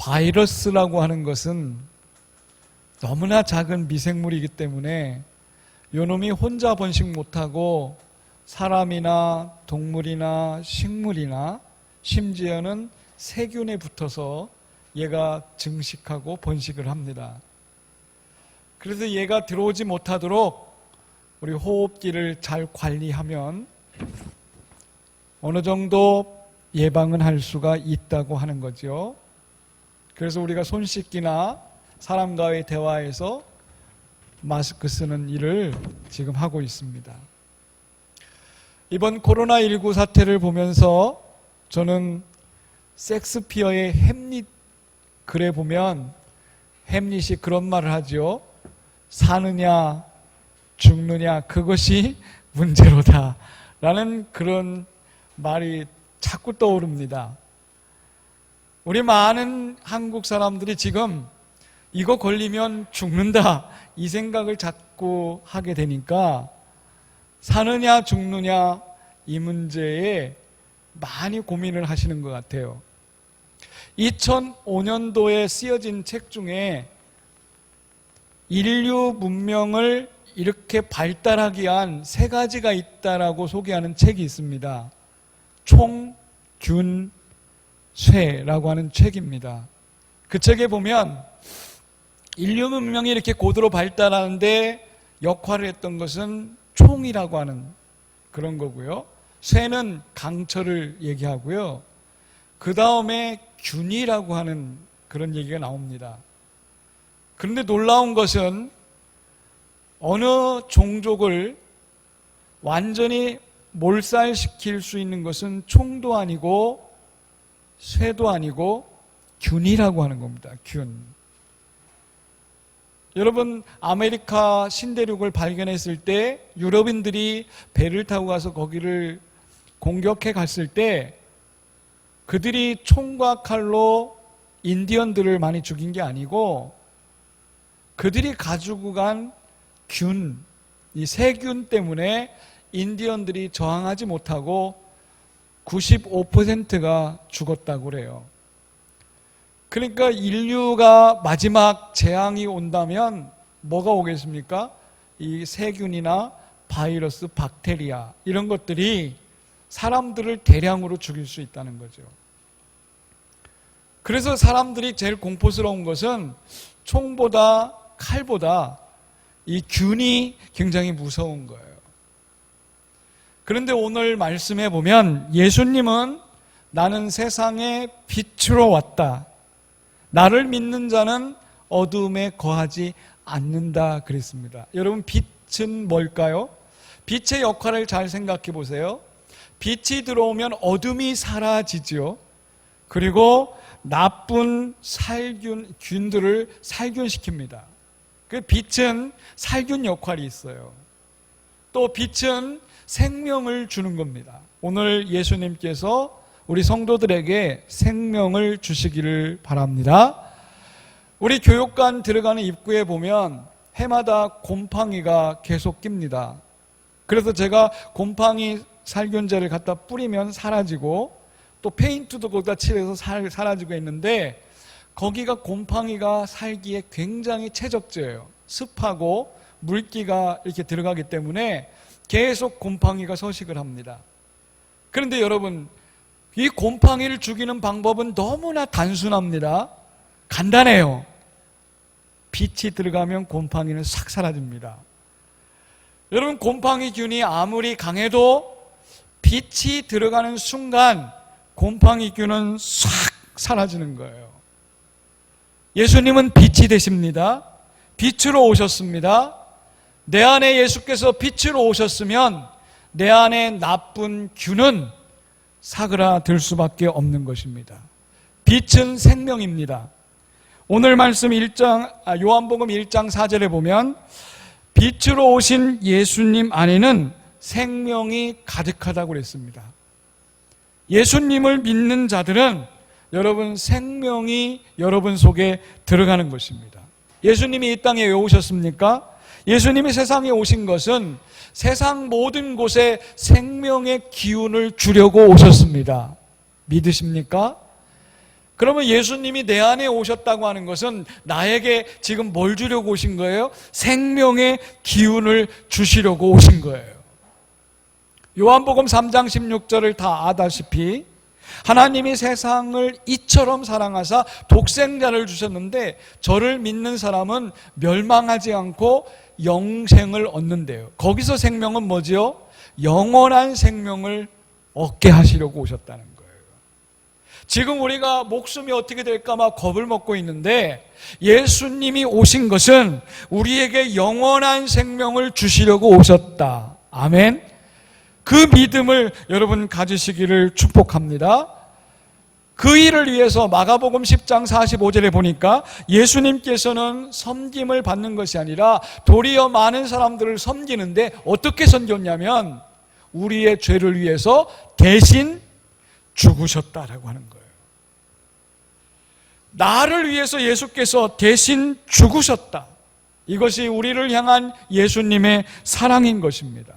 바이러스라고 하는 것은 너무나 작은 미생물이기 때문에 요놈이 혼자 번식 못하고 사람이나 동물이나 식물이나 심지어는 세균에 붙어서 얘가 증식하고 번식을 합니다. 그래서 얘가 들어오지 못하도록 우리 호흡기를 잘 관리하면 어느 정도 예방은 할 수가 있다고 하는 거죠. 그래서 우리가 손 씻기나 사람과의 대화에서 마스크 쓰는 일을 지금 하고 있습니다. 이번 코로나19 사태를 보면서 저는 섹스피어의 햄릿 글에 보면 햄릿이 그런 말을 하죠. 사느냐 죽느냐 그것이 문제로다 라는 그런 말이 자꾸 떠오릅니다. 우리 많은 한국 사람들이 지금 이거 걸리면 죽는다 이 생각을 자꾸 하게 되니까 사느냐 죽느냐 이 문제에 많이 고민을 하시는 것 같아요. 2005년도에 쓰여진 책 중에 인류 문명을 이렇게 발달하게 한 3가지가 있다라고 소개하는 책이 있습니다. 총, 균, 쇠라고 하는 책입니다. 그 책에 보면 인류 문명이 이렇게 고도로 발달하는데 역할을 했던 것은 총이라고 하는 그런 거고요. 쇠는 강철을 얘기하고요. 그 다음에 균이라고 하는 그런 얘기가 나옵니다. 그런데 놀라운 것은 어느 종족을 완전히 몰살시킬 수 있는 것은 총도 아니고 쇠도 아니고 균이라고 하는 겁니다. 균. 여러분, 아메리카 신대륙을 발견했을 때 유럽인들이 배를 타고 가서 거기를 공격해 갔을 때 그들이 총과 칼로 인디언들을 많이 죽인 게 아니고 그들이 가지고 간 균, 이 세균 때문에 인디언들이 저항하지 못하고 95%가 죽었다고 그래요. 그러니까 인류가 마지막 재앙이 온다면 뭐가 오겠습니까? 이 세균이나 바이러스, 박테리아 이런 것들이 사람들을 대량으로 죽일 수 있다는 거죠. 그래서 사람들이 제일 공포스러운 것은 총보다 칼보다 이 균이 굉장히 무서운 거예요. 그런데 오늘 말씀해 보면 예수님은 나는 세상의 빛으로 왔다. 나를 믿는 자는 어두움에 거하지 않는다 그랬습니다. 여러분, 빛은 뭘까요? 빛의 역할을 잘 생각해 보세요. 빛이 들어오면 어둠이 사라지죠. 그리고 나쁜 균들을 살균시킵니다. 그 빛은 살균 역할이 있어요. 또 빛은 생명을 주는 겁니다. 오늘 예수님께서 우리 성도들에게 생명을 주시기를 바랍니다. 우리 교육관 들어가는 입구에 보면 해마다 곰팡이가 계속 낍니다. 그래서 제가 곰팡이 살균제를 갖다 뿌리면 사라지고 또 페인트도 거기다 칠해서 사라지고 있는데 거기가 곰팡이가 살기에 굉장히 최적지예요. 습하고 물기가 이렇게 들어가기 때문에 계속 곰팡이가 서식을 합니다. 그런데 여러분, 이 곰팡이를 죽이는 방법은 너무나 단순합니다. 간단해요. 빛이 들어가면 곰팡이는 싹 사라집니다. 여러분, 곰팡이균이 아무리 강해도 빛이 들어가는 순간 곰팡이균은 싹 사라지는 거예요. 예수님은 빛이 되십니다. 빛으로 오셨습니다. 내 안에 예수께서 빛으로 오셨으면 내 안에 나쁜 균은 사그라들 수밖에 없는 것입니다. 빛은 생명입니다. 오늘 말씀 요한복음 1장 4절에 보면 빛으로 오신 예수님 안에는 생명이 가득하다고 그랬습니다. 예수님을 믿는 자들은 여러분 생명이 여러분 속에 들어가는 것입니다. 예수님이 이 땅에 왜 오셨습니까? 예수님이 세상에 오신 것은 세상 모든 곳에 생명의 기운을 주려고 오셨습니다. 믿으십니까? 그러면 예수님이 내 안에 오셨다고 하는 것은 나에게 지금 뭘 주려고 오신 거예요? 생명의 기운을 주시려고 오신 거예요. 요한복음 3장 16절을 다 아다시피 하나님이 세상을 이처럼 사랑하사 독생자를 주셨는데 저를 믿는 사람은 멸망하지 않고 영생을 얻는데요. 거기서 생명은 뭐지요? 영원한 생명을 얻게 하시려고 오셨다는 거예요. 지금 우리가 목숨이 어떻게 될까 막 겁을 먹고 있는데 예수님이 오신 것은 우리에게 영원한 생명을 주시려고 오셨다. 아멘. 그 믿음을 여러분 가지시기를 축복합니다. 그 일을 위해서 마가복음 10장 45절에 보니까 예수님께서는 섬김을 받는 것이 아니라 도리어 많은 사람들을 섬기는데 어떻게 섬겼냐면 우리의 죄를 위해서 대신 죽으셨다라고 하는 거예요. 나를 위해서 예수께서 대신 죽으셨다. 이것이 우리를 향한 예수님의 사랑인 것입니다.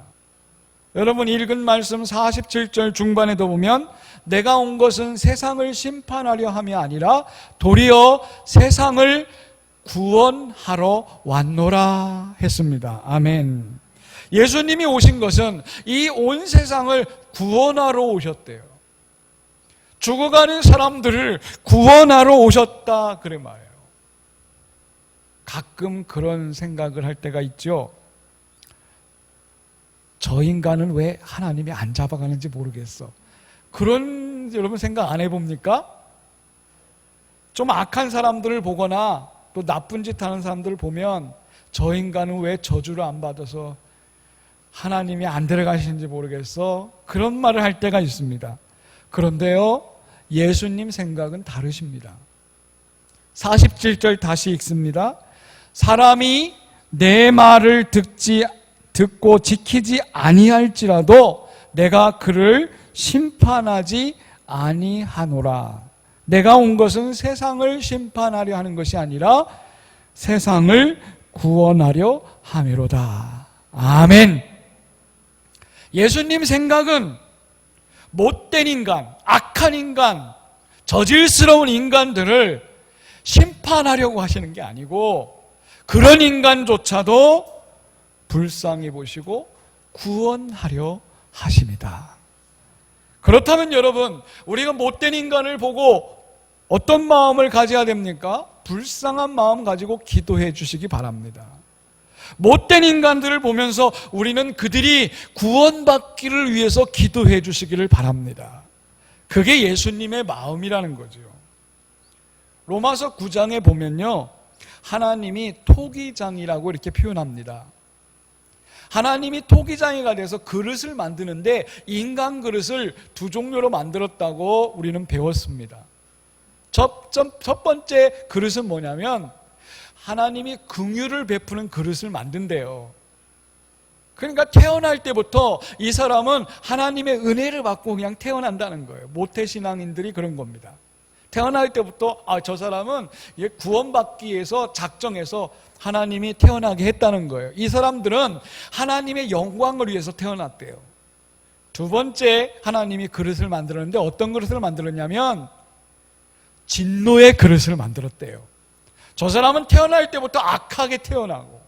여러분 읽은 말씀 47절 중반에도 보면 내가 온 것은 세상을 심판하려 함이 아니라 도리어 세상을 구원하러 왔노라 했습니다. 아멘. 예수님이 오신 것은 이 온 세상을 구원하러 오셨대요. 죽어가는 사람들을 구원하러 오셨다 그래 말이에요. 가끔 그런 생각을 할 때가 있죠. 저 인간은 왜 하나님이 안 잡아가는지 모르겠어. 그런 여러분 생각 안 해봅니까? 좀 악한 사람들을 보거나 또 나쁜 짓 하는 사람들을 보면 저 인간은 왜 저주를 안 받아서 하나님이 안 들어가시는지 모르겠어. 그런 말을 할 때가 있습니다. 그런데요, 예수님 생각은 다르십니다. 47절 다시 읽습니다. 사람이 내 말을 듣고 지키지 아니할지라도 내가 그를 심판하지 아니하노라. 내가 온 것은 세상을 심판하려 하는 것이 아니라 세상을 구원하려 함이로다. 아멘. 예수님 생각은 못된 인간, 악한 인간, 저질스러운 인간들을 심판하려고 하시는 게 아니고 그런 인간조차도 불쌍히 보시고 구원하려 하십니다. 그렇다면 여러분, 우리가 못된 인간을 보고 어떤 마음을 가져야 됩니까? 불쌍한 마음 가지고 기도해 주시기 바랍니다. 못된 인간들을 보면서 우리는 그들이 구원받기를 위해서 기도해 주시기를 바랍니다. 그게 예수님의 마음이라는 거죠. 로마서 9장에 보면요, 하나님이 토기장이라고 이렇게 표현합니다. 하나님이 토기장이가 돼서 그릇을 만드는데 인간 그릇을 두 종류로 만들었다고 우리는 배웠습니다. 첫 번째 그릇은 뭐냐면 하나님이 긍휼을 베푸는 그릇을 만든대요. 그러니까 태어날 때부터 이 사람은 하나님의 은혜를 받고 그냥 태어난다는 거예요. 모태신앙인들이 그런 겁니다. 태어날 때부터 저 사람은 구원받기 위해서 작정해서 하나님이 태어나게 했다는 거예요. 이 사람들은 하나님의 영광을 위해서 태어났대요. 두 번째 하나님이 그릇을 만들었는데 어떤 그릇을 만들었냐면 진노의 그릇을 만들었대요. 저 사람은 태어날 때부터 악하게 태어나고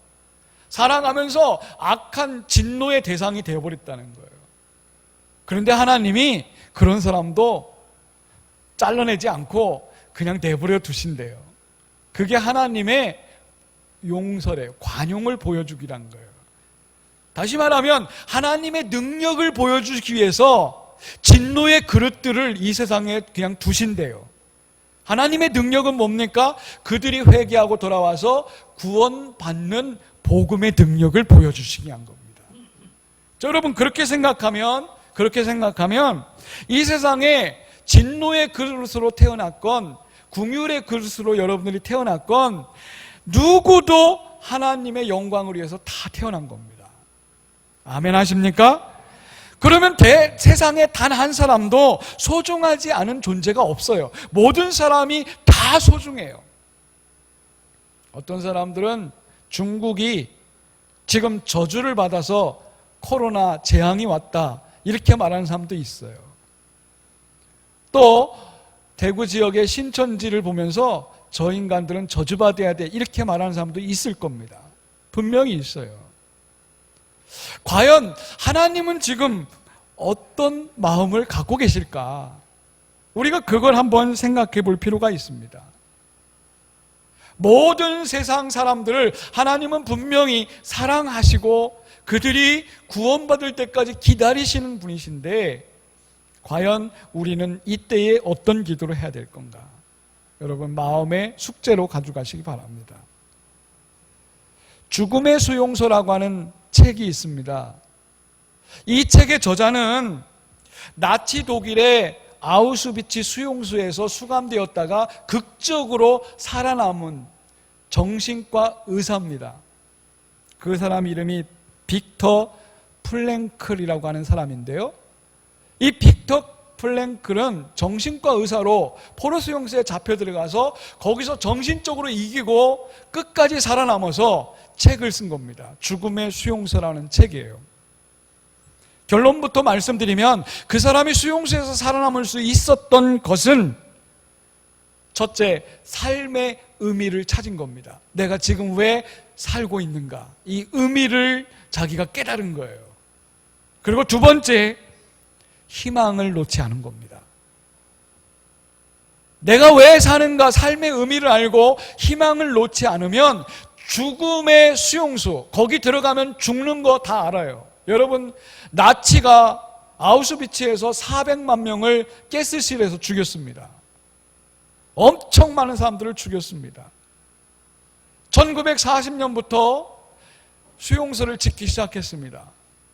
살아가면서 악한 진노의 대상이 되어버렸다는 거예요. 그런데 하나님이 그런 사람도 잘라내지 않고 그냥 내버려 두신대요. 그게 하나님의 용서래요. 관용을 보여주기란 거예요. 다시 말하면 하나님의 능력을 보여주기 위해서 진노의 그릇들을 이 세상에 그냥 두신대요. 하나님의 능력은 뭡니까? 그들이 회개하고 돌아와서 구원받는 복음의 능력을 보여주시기 한 겁니다. 자, 여러분 그렇게 생각하면 이 세상에 진노의 그릇으로 태어났건 긍휼의 그릇으로 여러분들이 태어났건 누구도 하나님의 영광을 위해서 다 태어난 겁니다. 아멘 하십니까? 그러면 세상에 단 한 사람도 소중하지 않은 존재가 없어요. 모든 사람이 다 소중해요. 어떤 사람들은 중국이 지금 저주를 받아서 코로나 재앙이 왔다 이렇게 말하는 사람도 있어요. 또 대구 지역의 신천지를 보면서 저 인간들은 저주받아야 돼 이렇게 말하는 사람도 있을 겁니다. 분명히 있어요. 과연 하나님은 지금 어떤 마음을 갖고 계실까? 우리가 그걸 한번 생각해 볼 필요가 있습니다. 모든 세상 사람들을 하나님은 분명히 사랑하시고 그들이 구원받을 때까지 기다리시는 분이신데 과연 우리는 이때에 어떤 기도를 해야 될 건가? 여러분 마음의 숙제로 가져가시기 바랍니다. 죽음의 수용소라고 하는 책이 있습니다. 이 책의 저자는 나치 독일의 아우슈비츠 수용소에서 수감되었다가 극적으로 살아남은 정신과 의사입니다. 그 사람 이름이 빅터 플랭클이라고 하는 사람인데요. 이 빅터 플랭클은 정신과 의사로 포로 수용소에 잡혀 들어가서 거기서 정신적으로 이기고 끝까지 살아남아서 책을 쓴 겁니다. 죽음의 수용소라는 책이에요. 결론부터 말씀드리면 그 사람이 수용소에서 살아남을 수 있었던 것은 첫째, 삶의 의미를 찾은 겁니다. 내가 지금 왜 살고 있는가? 이 의미를 자기가 깨달은 거예요. 그리고 두 번째, 희망을 놓지 않은 겁니다. 내가 왜 사는가? 삶의 의미를 알고 희망을 놓지 않으면 죽음의 수용소, 거기 들어가면 죽는 거 다 알아요. 여러분, 나치가 아우슈비츠에서 400만 명을 가스실에서 죽였습니다. 엄청 많은 사람들을 죽였습니다. 1940년부터 수용소를 짓기 시작했습니다.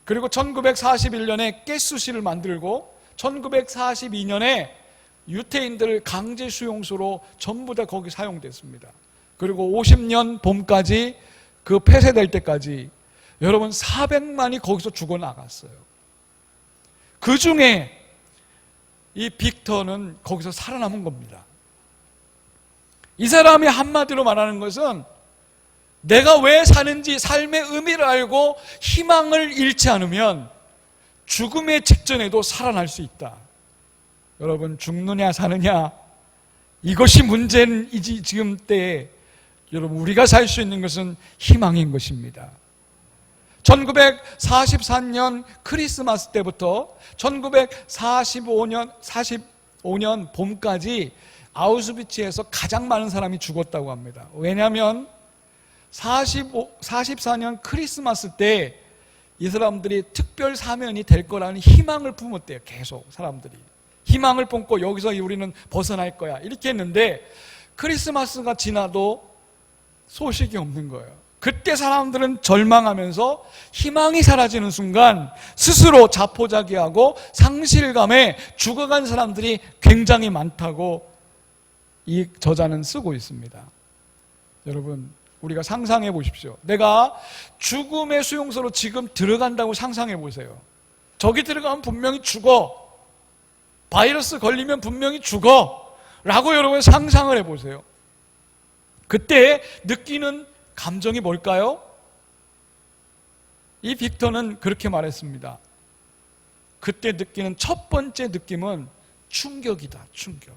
그리고 1941년에 가스실을 만들고 1942년에 유태인들을 강제 수용소로 전부 다 거기 사용됐습니다. 그리고 50년 봄까지 그 폐쇄될 때까지 여러분 400만이 거기서 죽어나갔어요. 그 중에 이 빅터는 거기서 살아남은 겁니다. 이 사람이 한마디로 말하는 것은 내가 왜 사는지 삶의 의미를 알고 희망을 잃지 않으면 죽음의 직전에도 살아날 수 있다. 여러분, 죽느냐 사느냐 이것이 문제이지 지금 때에 여러분 우리가 살 수 있는 것은 희망인 것입니다. 1944년 크리스마스 때부터 1945년 봄까지 아우슈비츠에서 가장 많은 사람이 죽었다고 합니다. 왜냐하면 44년 크리스마스 때 이 사람들이 특별 사면이 될 거라는 희망을 품었대요. 계속 사람들이 희망을 품고 여기서 우리는 벗어날 거야 이렇게 했는데 크리스마스가 지나도 소식이 없는 거예요. 그때 사람들은 절망하면서 희망이 사라지는 순간 스스로 자포자기하고 상실감에 죽어간 사람들이 굉장히 많다고 이 저자는 쓰고 있습니다. 여러분, 우리가 상상해 보십시오. 내가 죽음의 수용소로 지금 들어간다고 상상해 보세요. 저기 들어가면 분명히 죽어. 바이러스 걸리면 분명히 죽어. 라고 여러분 상상을 해 보세요. 그때 느끼는 감정이 뭘까요? 이 빅터는 그렇게 말했습니다. 그때 느끼는 첫 번째 느낌은 충격이다. 충격.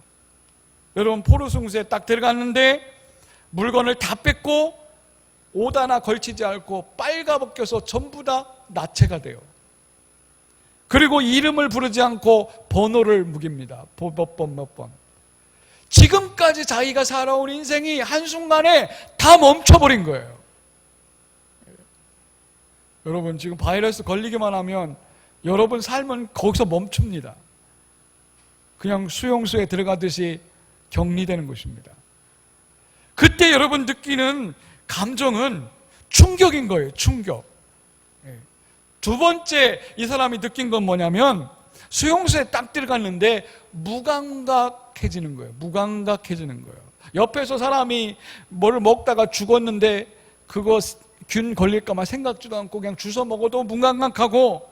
여러분, 포로수용소에 딱 들어갔는데 물건을 다 뺏고 옷 하나 걸치지 않고 빨가벗겨서 전부 다 나체가 돼요. 그리고 이름을 부르지 않고 번호를 묵입니다. 몇 번. 지금까지 자기가 살아온 인생이 한순간에 다 멈춰버린 거예요. 여러분, 지금 바이러스 걸리기만 하면 여러분 삶은 거기서 멈춥니다. 그냥 수용소에 들어가듯이 격리되는 것입니다. 그때 여러분 느끼는 감정은 충격인 거예요. 충격. 두 번째 이 사람이 느낀 건 뭐냐면 수용소에 딱 들어갔는데 무감각해지는 거예요. 무감각해지는 거예요. 옆에서 사람이 뭐를 먹다가 죽었는데 그거 균 걸릴까 봐 생각지도 않고 그냥 주워 먹어도 무감각하고,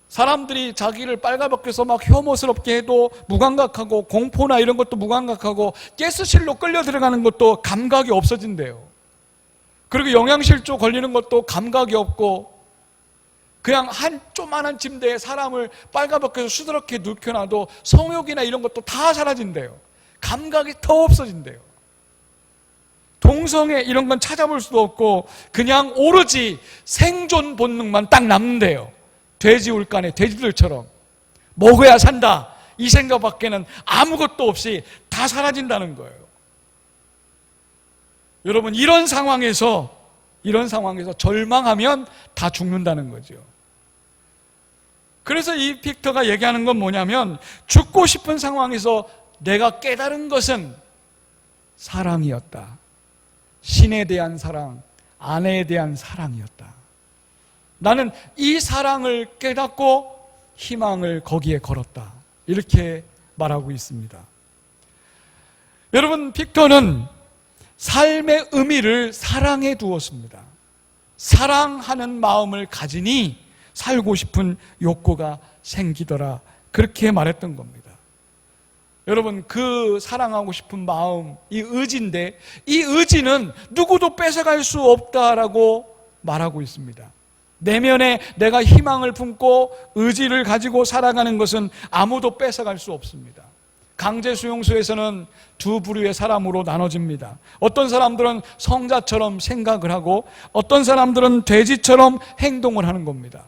사람들이 자기를 빨가벗겨서 막 혐오스럽게 해도 무감각하고, 공포나 이런 것도 무감각하고, 가스실로 끌려 들어가는 것도 감각이 없어진대요. 그리고 영양실조 걸리는 것도 감각이 없고, 그냥 한 조그만한 침대에 사람을 빨가벗겨서 수두럽게 눕혀놔도 성욕이나 이런 것도 다 사라진대요. 감각이 더 없어진대요. 동성애 이런 건 찾아볼 수도 없고 그냥 오로지 생존 본능만 딱 남는데요. 돼지울간의 돼지들처럼 먹어야 산다 이 생각밖에는 아무것도 없이 다 사라진다는 거예요. 여러분 이런 상황에서 절망하면 다 죽는다는 거죠. 그래서 이 빅터가 얘기하는 건 뭐냐면 죽고 싶은 상황에서 내가 깨달은 것은 사랑이었다. 신에 대한 사랑, 아내에 대한 사랑이었다. 나는 이 사랑을 깨닫고 희망을 거기에 걸었다. 이렇게 말하고 있습니다. 여러분, 빅터는 삶의 의미를 사랑에 두었습니다. 사랑하는 마음을 가지니 살고 싶은 욕구가 생기더라. 그렇게 말했던 겁니다. 여러분, 그 사랑하고 싶은 마음, 이 의지인데 이 의지는 누구도 뺏어갈 수 없다라고 말하고 있습니다. 내면에 내가 희망을 품고 의지를 가지고 살아가는 것은 아무도 뺏어갈 수 없습니다. 강제수용소에서는 두 부류의 사람으로 나눠집니다. 어떤 사람들은 성자처럼 생각을 하고 어떤 사람들은 돼지처럼 행동을 하는 겁니다.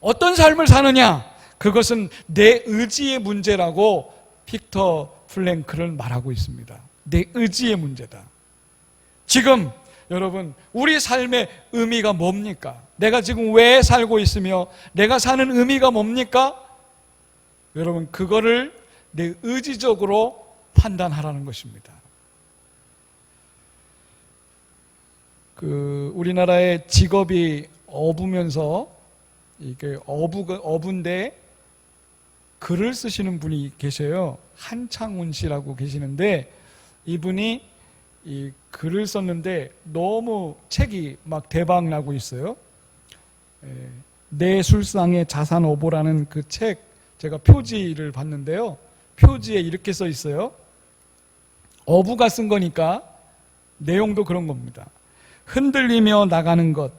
어떤 삶을 사느냐? 그것은 내 의지의 문제라고 빅터 프랭클은 말하고 있습니다. 내 의지의 문제다. 지금 여러분, 우리 삶의 의미가 뭡니까? 내가 지금 왜 살고 있으며 내가 사는 의미가 뭡니까? 여러분, 그거를 내 의지적으로 판단하라는 것입니다. 우리나라의 직업이 어부면서 이게 어부인데 글을 쓰시는 분이 계셔요. 한창훈 씨라고 계시는데 이분이 이 글을 썼는데 너무 책이 막 대박 나고 있어요. 내 술상의 자산 어보라는 그 책 제가 표지를 봤는데요. 표지에 이렇게 써 있어요. 어부가 쓴 거니까 내용도 그런 겁니다. 흔들리며 나가는 것,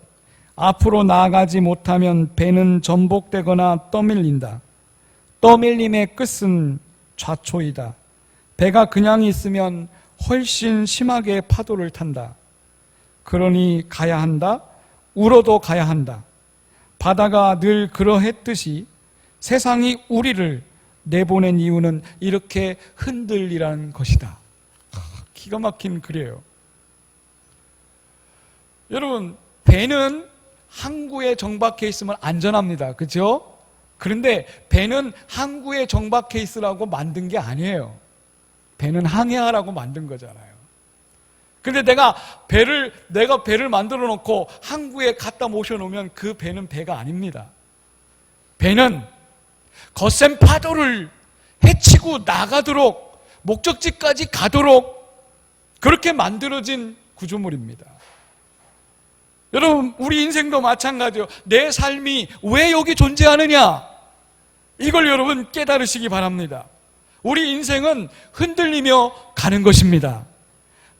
앞으로 나아가지 못하면 배는 전복되거나 떠밀린다. 떠밀림의 끝은 좌초이다. 배가 그냥 있으면 훨씬 심하게 파도를 탄다. 그러니 가야 한다. 울어도 가야 한다. 바다가 늘 그러했듯이 세상이 우리를 내보낸 이유는 이렇게 흔들리라는 것이다. 기가 막힌 글이에요. 여러분, 배는 항구에 정박해 있으면 안전합니다. 그렇죠? 그런데 배는 항구에 정박해 있으라고 만든 게 아니에요. 배는 항해하라고 만든 거잖아요. 근데 내가 배를 만들어 놓고 항구에 갖다 모셔 놓으면 그 배는 배가 아닙니다. 배는 거센 파도를 헤치고 나가도록 목적지까지 가도록 그렇게 만들어진 구조물입니다. 여러분, 우리 인생도 마찬가지예요. 내 삶이 왜 여기 존재하느냐? 이걸 여러분 깨달으시기 바랍니다. 우리 인생은 흔들리며 가는 것입니다.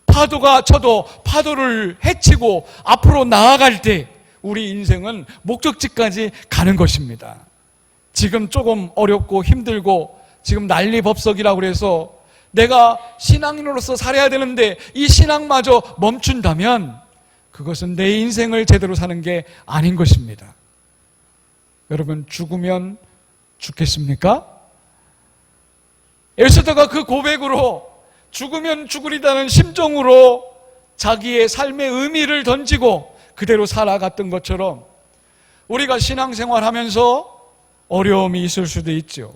파도가 쳐도 파도를 헤치고 앞으로 나아갈 때 우리 인생은 목적지까지 가는 것입니다. 지금 조금 어렵고 힘들고 지금 난리법석이라고 그래서 내가 신앙인으로서 살아야 되는데 이 신앙마저 멈춘다면 그것은 내 인생을 제대로 사는 게 아닌 것입니다. 여러분, 죽으면 죽겠습니까? 에스더가 그 고백으로 죽으면 죽으리다는 심정으로 자기의 삶의 의미를 던지고 그대로 살아갔던 것처럼 우리가 신앙생활하면서 어려움이 있을 수도 있죠.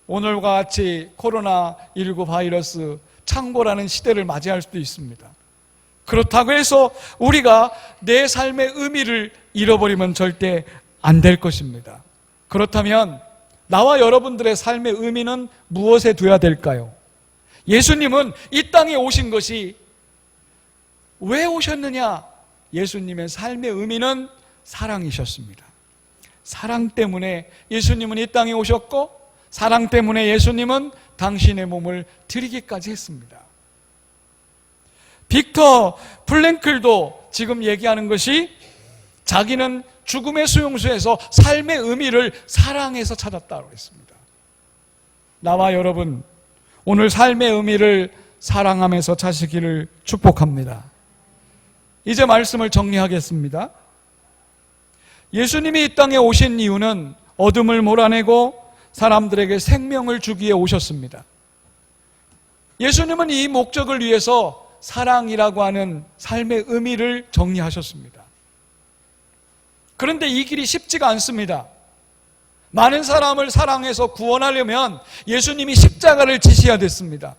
오늘과 같이 코로나19 바이러스 창궐하는 시대를 맞이할 수도 있습니다. 그렇다고 해서 우리가 내 삶의 의미를 잃어버리면 절대 안 될 것입니다. 그렇다면 나와 여러분들의 삶의 의미는 무엇에 둬야 될까요? 예수님은 이 땅에 오신 것이 왜 오셨느냐? 예수님의 삶의 의미는 사랑이셨습니다. 사랑 때문에 예수님은 이 땅에 오셨고 사랑 때문에 예수님은 당신의 몸을 드리기까지 했습니다. 빅터 플랭클도 지금 얘기하는 것이 자기는 죽음의 수용소에서 삶의 의미를 사랑에서 찾았다고 했습니다. 나와 여러분, 오늘 삶의 의미를 사랑하면서 찾으기를 축복합니다. 이제 말씀을 정리하겠습니다. 예수님이 이 땅에 오신 이유는 어둠을 몰아내고 사람들에게 생명을 주기에 오셨습니다. 예수님은 이 목적을 위해서 사랑이라고 하는 삶의 의미를 정리하셨습니다. 그런데 이 길이 쉽지가 않습니다. 많은 사람을 사랑해서 구원하려면 예수님이 십자가를 지셔야 됐습니다.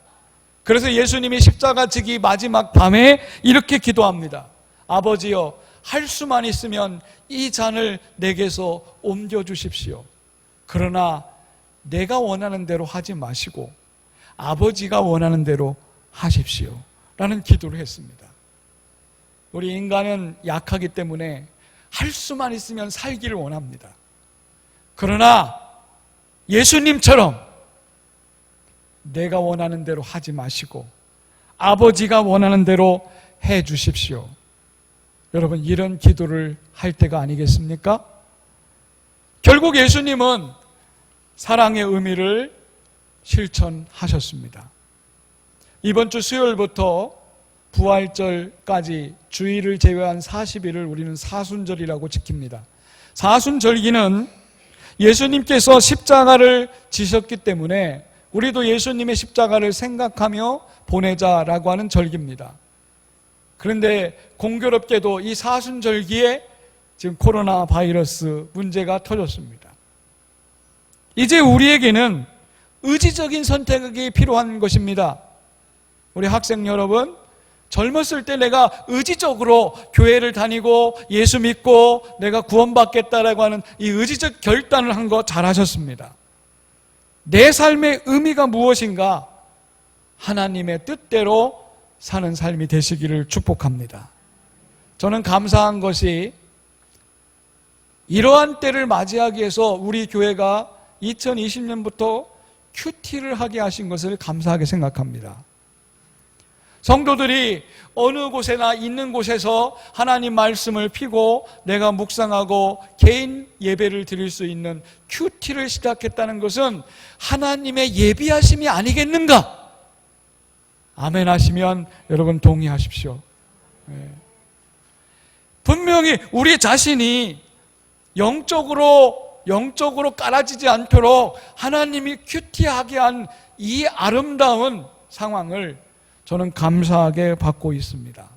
그래서 예수님이 십자가 지기 마지막 밤에 이렇게 기도합니다. 아버지여, 할 수만 있으면 이 잔을 내게서 옮겨주십시오. 그러나 내가 원하는 대로 하지 마시고 아버지가 원하는 대로 하십시오 라는 기도를 했습니다. 우리 인간은 약하기 때문에 할 수만 있으면 살기를 원합니다. 그러나 예수님처럼 내가 원하는 대로 하지 마시고 아버지가 원하는 대로 해 주십시오. 여러분, 이런 기도를 할 때가 아니겠습니까? 결국 예수님은 사랑의 의미를 실천하셨습니다. 이번 주 수요일부터 부활절까지 주일을 제외한 40일을 우리는 사순절이라고 지킵니다. 사순절기는 예수님께서 십자가를 지셨기 때문에 우리도 예수님의 십자가를 생각하며 보내자라고 하는 절기입니다. 그런데 공교롭게도 이 사순절기에 지금 코로나 바이러스 문제가 터졌습니다. 이제 우리에게는 의지적인 선택이 필요한 것입니다. 우리 학생 여러분, 젊었을 때 내가 의지적으로 교회를 다니고 예수 믿고 내가 구원받겠다라고 하는 이 의지적 결단을 한 거 잘하셨습니다. 내 삶의 의미가 무엇인가? 하나님의 뜻대로 사는 삶이 되시기를 축복합니다. 저는 감사한 것이 이러한 때를 맞이하기 위해서 우리 교회가 2020년부터 큐티를 하게 하신 것을 감사하게 생각합니다. 성도들이 어느 곳에나 있는 곳에서 하나님 말씀을 피고 내가 묵상하고 개인 예배를 드릴 수 있는 큐티를 시작했다는 것은 하나님의 예비하심이 아니겠는가? 아멘 하시면 여러분 동의하십시오. 분명히 우리 자신이 영적으로 깔아지지 않도록 하나님이 큐티하게 한 이 아름다운 상황을 저는 감사하게 받고 있습니다.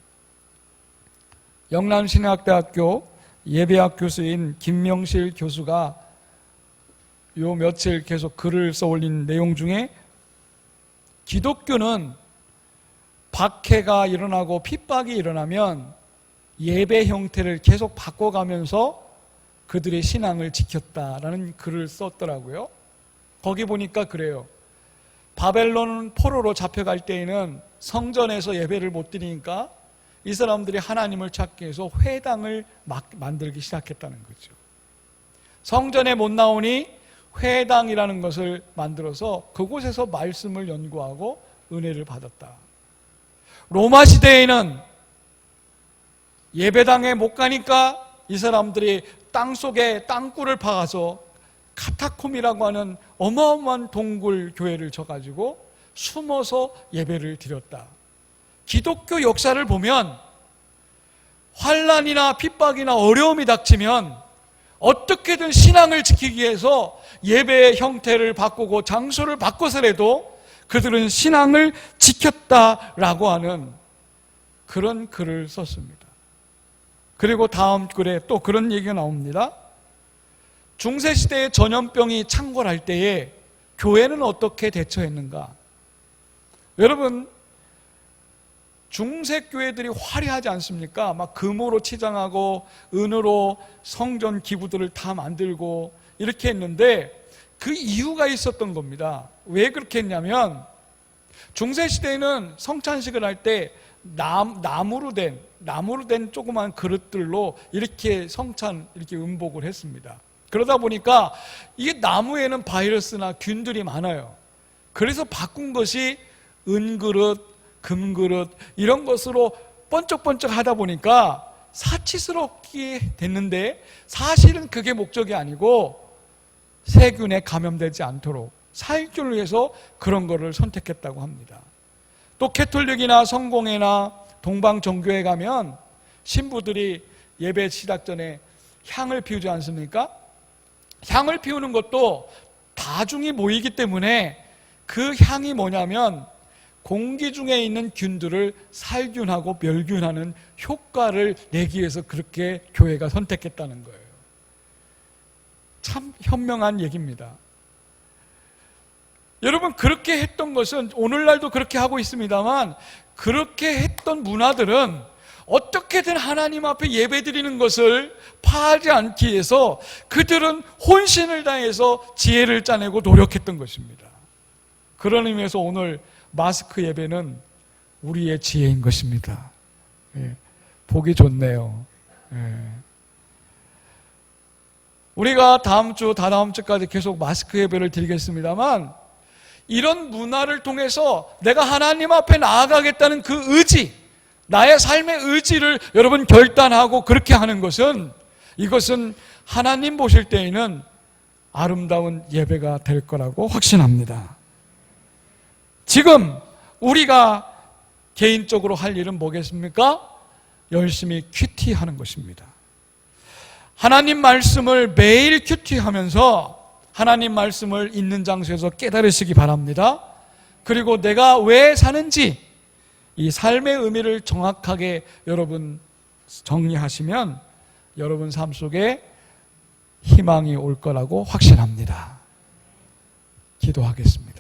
영남신학대학교 예배학 교수인 김명실 교수가 요 며칠 계속 글을 써올린 내용 중에 기독교는 박해가 일어나고 핍박이 일어나면 예배 형태를 계속 바꿔가면서 그들의 신앙을 지켰다라는 글을 썼더라고요. 거기 보니까 그래요. 바벨론 포로로 잡혀갈 때에는 성전에서 예배를 못 드리니까 이 사람들이 하나님을 찾기 위해서 회당을 만들기 시작했다는 거죠. 성전에 못 나오니 회당이라는 것을 만들어서 그곳에서 말씀을 연구하고 은혜를 받았다. 로마 시대에는 예배당에 못 가니까 이 사람들이 땅속에 땅굴을 파가서 카타콤이라고 하는 어마어마한 동굴 교회를 져가지고 숨어서 예배를 드렸다. 기독교 역사를 보면 환난이나 핍박이나 어려움이 닥치면 어떻게든 신앙을 지키기 위해서 예배의 형태를 바꾸고 장소를 바꿔서라도 그들은 신앙을 지켰다라고 하는 그런 글을 썼습니다. 그리고 다음 글에 또 그런 얘기가 나옵니다. 중세시대의 전염병이 창궐할 때에 교회는 어떻게 대처했는가? 여러분, 중세교회들이 화려하지 않습니까? 막 금으로 치장하고 은으로 성전 기구들을 다 만들고 이렇게 했는데 그 이유가 있었던 겁니다. 왜 그렇게 했냐면 중세시대에는 성찬식을 할 때 나무로 된 조그만 그릇들로 이렇게 이렇게 음복을 했습니다. 그러다 보니까 이게 나무에는 바이러스나 균들이 많아요. 그래서 바꾼 것이 은그릇, 금그릇 이런 것으로 번쩍번쩍 하다 보니까 사치스럽게 됐는데 사실은 그게 목적이 아니고 세균에 감염되지 않도록 사익주를 위해서 그런 거를 선택했다고 합니다. 또 캐톨릭이나 성공회나 동방종교에 가면 신부들이 예배 시작 전에 향을 피우지 않습니까? 향을 피우는 것도 다중이 모이기 때문에 그 향이 뭐냐면 공기 중에 있는 균들을 살균하고 멸균하는 효과를 내기 위해서 그렇게 교회가 선택했다는 거예요. 참 현명한 얘기입니다. 여러분, 그렇게 했던 것은 오늘날도 그렇게 하고 있습니다만, 그렇게 했던 문화들은 어떻게든 하나님 앞에 예배드리는 것을 파하지 않기 위해서 그들은 혼신을 다해서 지혜를 짜내고 노력했던 것입니다. 그런 의미에서 오늘 마스크 예배는 우리의 지혜인 것입니다. 예, 보기 좋네요. 예. 우리가 다음 주, 다다음 주까지 계속 마스크 예배를 드리겠습니다만, 이런 문화를 통해서 내가 하나님 앞에 나아가겠다는 그 의지, 나의 삶의 의지를 여러분 결단하고 그렇게 하는 것은, 이것은 하나님 보실 때에는 아름다운 예배가 될 거라고 확신합니다. 지금 우리가 개인적으로 할 일은 뭐겠습니까? 열심히 큐티하는 것입니다. 하나님 말씀을 매일 큐티하면서 하나님 말씀을 있는 장소에서 깨달으시기 바랍니다. 그리고 내가 왜 사는지 이 삶의 의미를 정확하게 여러분 정리하시면 여러분 삶 속에 희망이 올 거라고 확신합니다. 기도하겠습니다.